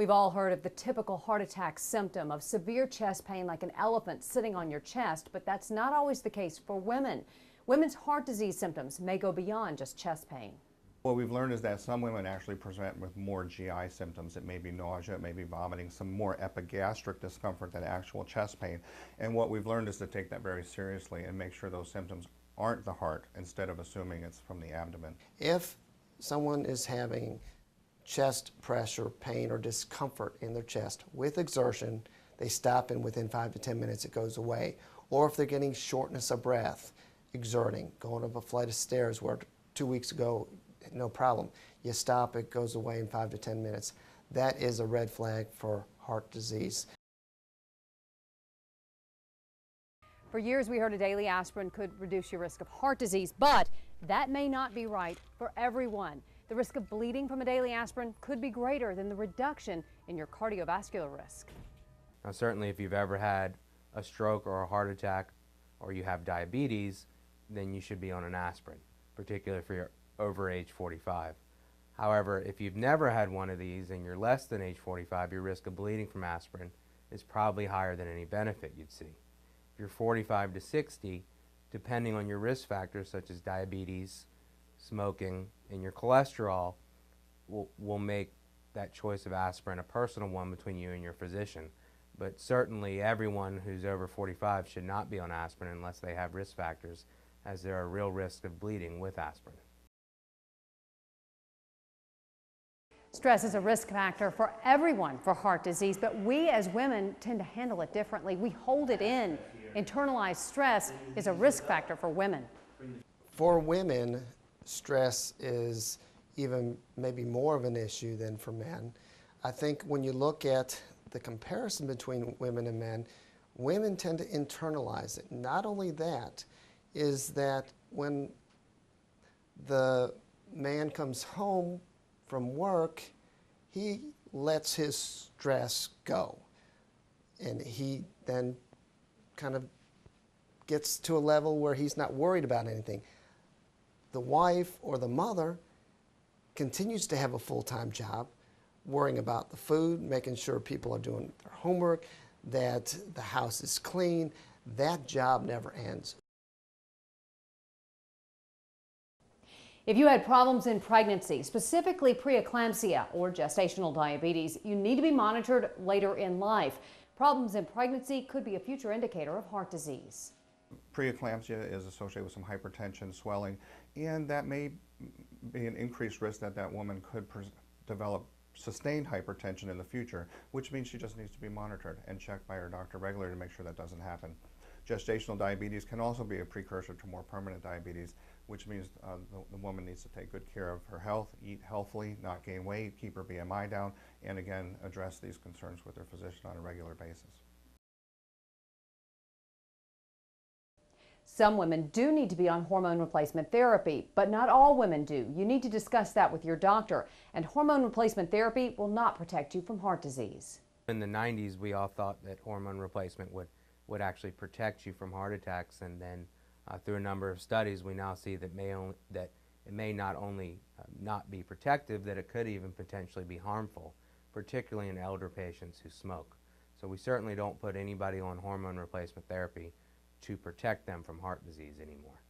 We've all heard of the typical heart attack symptom of severe chest pain like an elephant sitting on your chest, but that's not always the case for women. Women's heart disease symptoms may go beyond just chest pain. What we've learned is that some women actually present with more GI symptoms. It may be nausea, it may be vomiting, some more epigastric discomfort than actual chest pain. And what we've learned is to take that very seriously and make sure those symptoms aren't the heart instead of assuming it's from the abdomen. If someone is having chest pressure, pain, or discomfort in their chest with exertion, they stop and within 5 to 10 minutes it goes away. Or if they're getting shortness of breath, exerting, going up a flight of stairs where 2 weeks ago, no problem. You stop, it goes away in 5 to 10 minutes. That is a red flag for heart disease. For years we heard a daily aspirin could reduce your risk of heart disease, but that may not be right for everyone. The risk of bleeding from a daily aspirin could be greater than the reduction in your cardiovascular risk. Now certainly if you've ever had a stroke or a heart attack or you have diabetes, then you should be on an aspirin, particularly if you're over age 45. However, if you've never had one of these and you're less than age 45, your risk of bleeding from aspirin is probably higher than any benefit you'd see. If you're 45 to 60, depending on your risk factors such as diabetes, smoking, and your cholesterol, will make that choice of aspirin a personal one between you and your physician. But certainly everyone who's over 45 should not be on aspirin unless they have risk factors, as there are real risks of bleeding with aspirin. Stress is a risk factor for everyone for heart disease, but we as women tend to handle it differently. We hold it in. Internalized stress is a risk factor for women. For women, stress is even maybe more of an issue than for men. I think when you look at the comparison between women and men, women tend to internalize it. Not only that, is that when the man comes home from work, he lets his stress go. And he then kind of gets to a level where he's not worried about anything. The wife or the mother continues to have a full-time job, worrying about the food, making sure people are doing their homework, that the house is clean. That job never ends. If you had problems in pregnancy, specifically preeclampsia or gestational diabetes, you need to be monitored later in life. Problems in pregnancy could be a future indicator of heart disease. Preeclampsia is associated with some hypertension, swelling, and that may be an increased risk that that woman could develop sustained hypertension in the future, which means she just needs to be monitored and checked by her doctor regularly to make sure that doesn't happen. Gestational diabetes can also be a precursor to more permanent diabetes, which means the woman needs to take good care of her health, eat healthily, not gain weight, keep her BMI down, and again, address these concerns with her physician on a regular basis. Some women do need to be on hormone replacement therapy, but not all women do. You need to discuss that with your doctor, and hormone replacement therapy will not protect you from heart disease. In the 90s, we all thought that hormone replacement would actually protect you from heart attacks, and then through a number of studies, we now see that it may not only not be protective, that it could even potentially be harmful, particularly in elder patients who smoke. So we certainly don't put anybody on hormone replacement therapy to protect them from heart disease anymore.